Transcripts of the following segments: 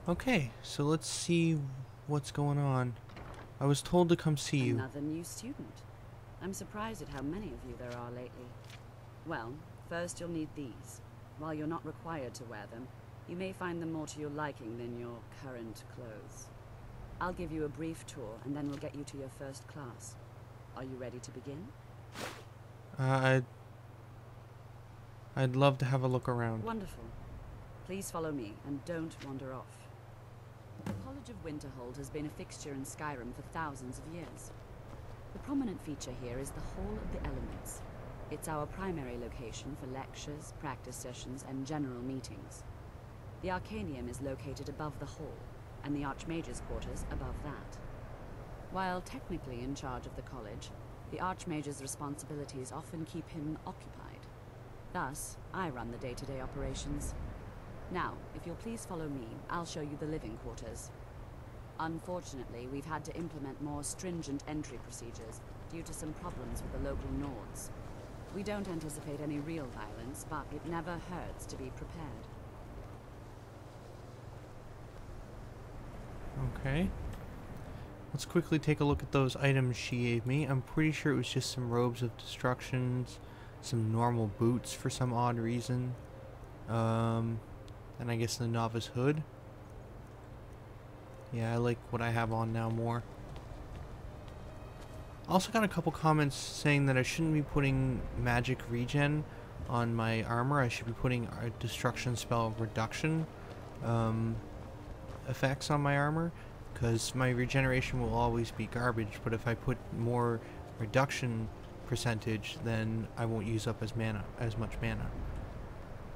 Okay, so let's see what's going on. I was told to come see you. Another new student. I'm surprised at how many of you there are lately. Well, first you'll need these. While you're not required to wear them, you may find them more to your liking than your current clothes. I'll give you a brief tour, and then we'll get you to your first class. Are you ready to begin? I'd love to have a look around. Wonderful. Please follow me, and don't wander off. The College of Winterhold has been a fixture in Skyrim for thousands of years. The prominent feature here is the Hall of the Elements. It's our primary location for lectures, practice sessions, and general meetings. The Arcanium is located above the hall, and the Archmage's quarters above that. While technically in charge of the college, the Archmage's responsibilities often keep him occupied. Thus, I run the day-to-day operations. Now, if you'll please follow me, I'll show you the living quarters. Unfortunately, we've had to implement more stringent entry procedures due to some problems with the local Nords. We don't anticipate any real violence, but it never hurts to be prepared. Okay. Let's quickly take a look at those items she gave me. I'm pretty sure it was just some robes of destructions, some normal boots for some odd reason, and I guess the novice hood. Yeah, I like what I have on now more. Also got a couple comments saying that I shouldn't be putting magic regen on my armor. I should be putting a destruction spell reduction effects on my armor, because my regeneration will always be garbage, but if I put more reduction percentage, then I won't use up as much mana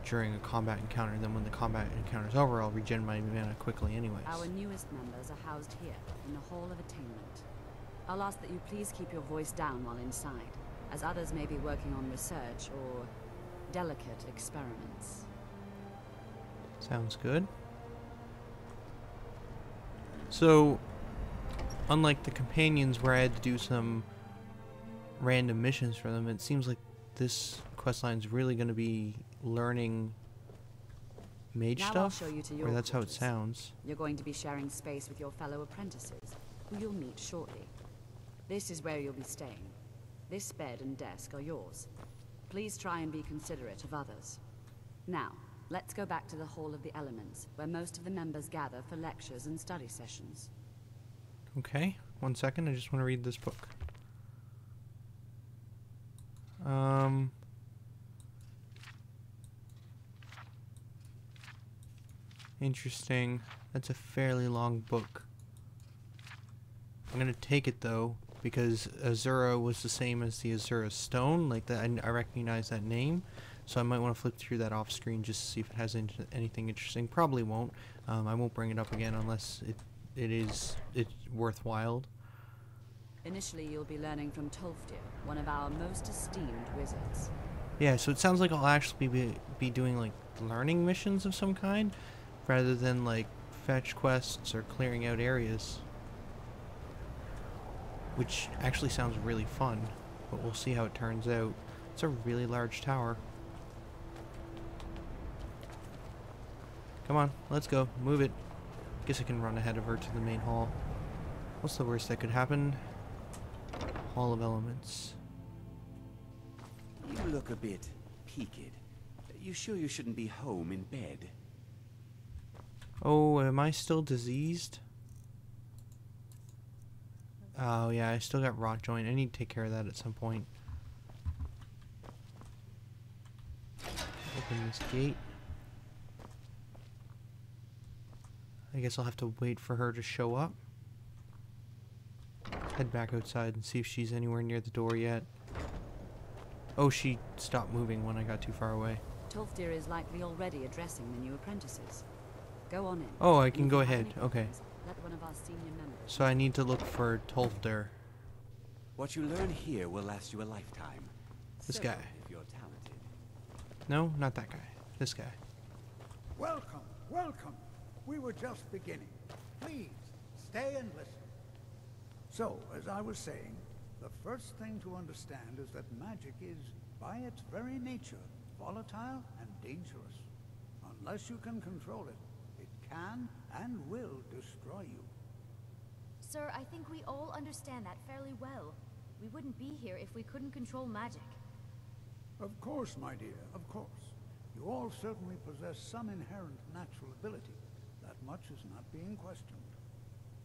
during a combat encounter. And then when the combat encounter is over, I'll regen my mana quickly anyways. Our newest members are housed here, in the Hall of Attainment. I'll ask that you please keep your voice down while inside, as others may be working on research or delicate experiments. Sounds good. So, unlike the companions where I had to do some random missions for them, it seems like this questline's really going to be learning mage Now stuff, I'll show you to or your that's how it quarters. sounds. You're going to be sharing space with your fellow apprentices, who you'll meet shortly. This is where you'll be staying. This bed and desk are yours. Please try and be considerate of others. Now, let's go back to the Hall of the Elements, where most of the members gather for lectures and study sessions. Okay, 1 second, I just want to read this book. Interesting. That's a fairly long book. I'm gonna take it though, because Azura was the same as the Azura Stone, like that. I recognize that name, so I might want to flip through that off screen just to see if it has anything interesting. Probably won't. I won't bring it up again unless it's worthwhile. Initially, you'll be learning from Tolfdir, one of our most esteemed wizards. Yeah, so it sounds like I'll actually be doing like learning missions of some kind, rather than like fetch quests or clearing out areas. Which actually sounds really fun, but we'll see how it turns out. It's a really large tower. Come on, let's go. Move it. Guess I can run ahead of her to the main hall. What's the worst that could happen? Hall of Elements. You look a bit peaked. You sure you shouldn't be home in bed? Oh, am I still diseased? Oh yeah, I still got rot joint. I need to take care of that at some point. Open this gate. I guess I'll have to wait for her to show up. Head back outside and see if she's anywhere near the door yet. Oh, she stopped moving when I got too far away. Tolfdir is likely already addressing the new apprentices. Go on in. Oh, I can go ahead. Okay. Let one of our senior members. So I need to look for Tolfdir. What you learn here will last you a lifetime. This So, guy. if you're talented. No, not that guy. This guy. Welcome, welcome. We were just beginning. Please, stay and listen. So, as I was saying, the first thing to understand is that magic is, by its very nature, volatile and dangerous. Unless you can control it, it can and will destroy you. Sir, I think we all understand that fairly well. We wouldn't be here if we couldn't control magic. Of course, my dear, of course. You all certainly possess some inherent natural ability. That much is not being questioned.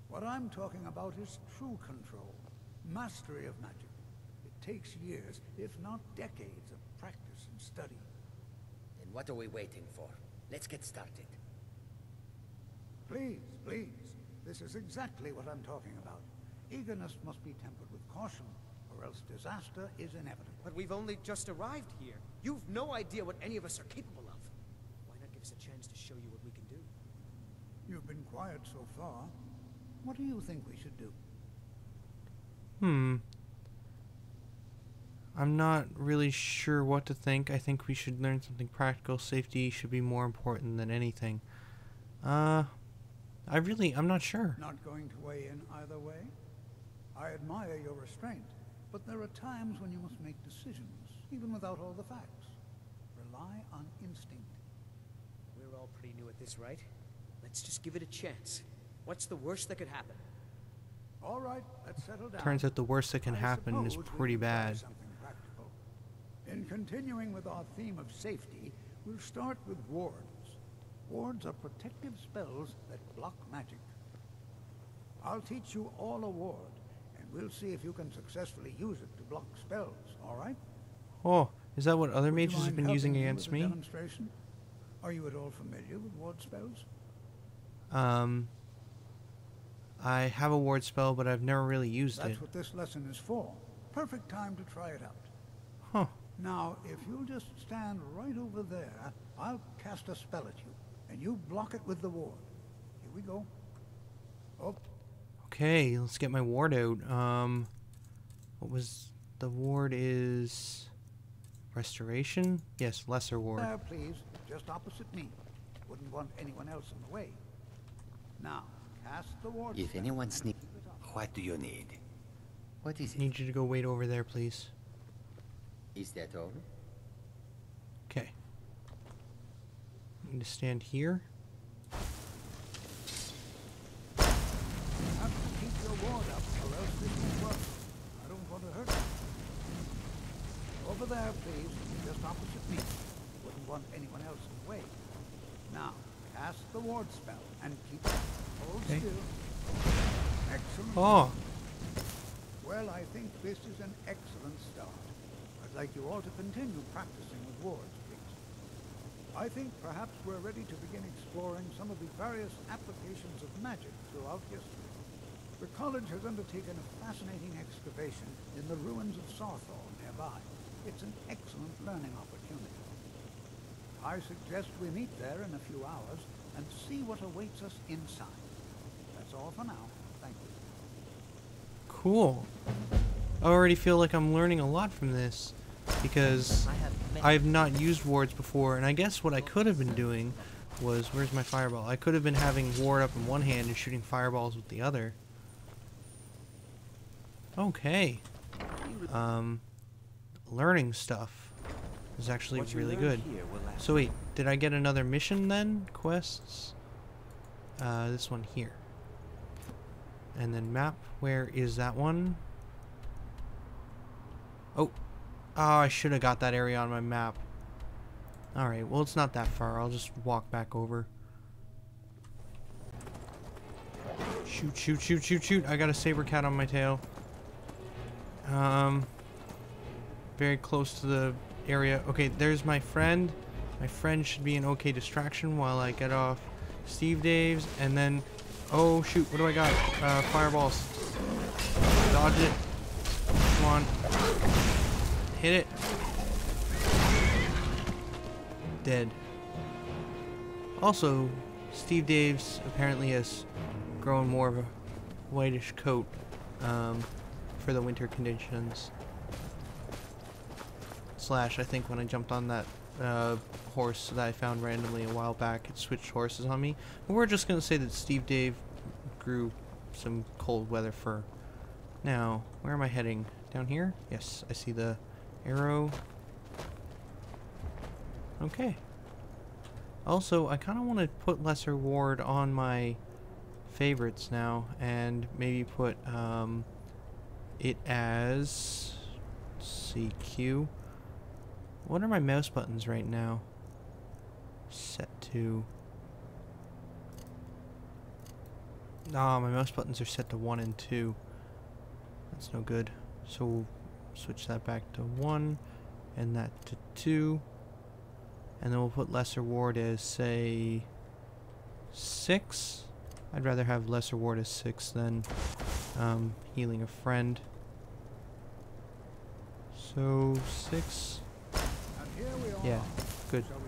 What I'm talking about is true control, mastery of magic. It takes years, if not decades, of practice and study. Then what are we waiting for? Let's get started. Please, please. This is exactly what I'm talking about. Eagerness must be tempered with caution, or else disaster is inevitable. But we've only just arrived here. You've no idea what any of us are capable of. Why not give us a chance to show you what we can do? You've been quiet so far. What do you think we should do? I'm not really sure what to think. I think we should learn something practical. Safety should be more important than anything. I'm not sure. Not going to weigh in either way? I admire your restraint, but there are times when you must make decisions, even without all the facts. Rely on instinct. We're all pretty new at this, right? Let's just give it a chance. What's the worst that could happen? All right, let's settle down. Turns out the worst that can happen is suppose we pretty can try bad. something practical. In continuing with our theme of safety, we'll start with wards. Wards are protective spells that block magic. I'll teach you all a ward, and we'll see if you can successfully use it to block spells, all right? Oh, is that what other Would you mages have mind been using helping against with the me? demonstration? Are you at all familiar with ward spells? I have a ward spell, but I've never really used That's it. what this lesson is for. Perfect time to try it out. Huh. Now, if you'll just stand right over there, I'll cast a spell at you, and you block it with the ward. Here we go. Oh, Okay, let's get my ward out. What was the ward is restoration? Yes, lesser ward. there, please. Just opposite me. Wouldn't want anyone else in the way. Now, cast the ward If spell anyone and sneaks, keep it up. what do you need? What is I it? need you to go wait over there, please. Is that all? Okay. I need to stand here. You have to keep your ward up, or else this won't work. I don't want to hurt you. Over there, please. Just opposite me. Wouldn't want anyone else in the way. Now, cast the ward spell and keep it. Hold Okay. still. Excellent. Oh, Well, I think this is an excellent start. I'd like you all to continue practicing with wards, please. I think perhaps we're ready to begin exploring some of the various applications of magic throughout history. The college has undertaken a fascinating excavation in the ruins of Sawthorn nearby. It's an excellent learning opportunity. I suggest we meet there in a few hours and see what awaits us inside. That's all for now. Thank you. cool. I already feel like I'm learning a lot from this because I've not used wards before, and I guess what I could have been doing was, where's my fireball? I could have been having ward up in one hand and shooting fireballs with the other. Okay. Learning stuff is actually What you really learn good. here will last So wait, did I get another mission then? Quests? This one here. And then map, where is that one? Oh, I should have got that area on my map. Alright, well it's not that far, I'll just walk back over. Shoot, shoot, shoot, shoot, shoot, I got a saber cat on my tail. Very close to the area. Okay, there's my friend. My friend should be an okay distraction while I get off Steve Dave's, and then, oh shoot, what do I got? Fireballs. Dodge it. Come on. Hit it. Dead. Also, Steve Dave's apparently has grown more of a whitish coat for the winter conditions. Slash, I think when I jumped on that horse that I found randomly a while back, it switched horses on me. But we're just going to say that Steve Dave grew some cold weather fur. Now, where am I heading? Down here? Yes, I see the arrow. Okay. Also, I kind of want to put lesser ward on my favorites now, and maybe put it as CQ. What are my mouse buttons right now? Set to. Ah, my mouse buttons are set to 1 and 2. That's no good. So we'll switch that back to 1 and that to 2. And then we'll put lesser ward as, say, 6. I'd rather have lesser ward as 6 than healing a friend. So 6. And here we are. Yeah, good. Shall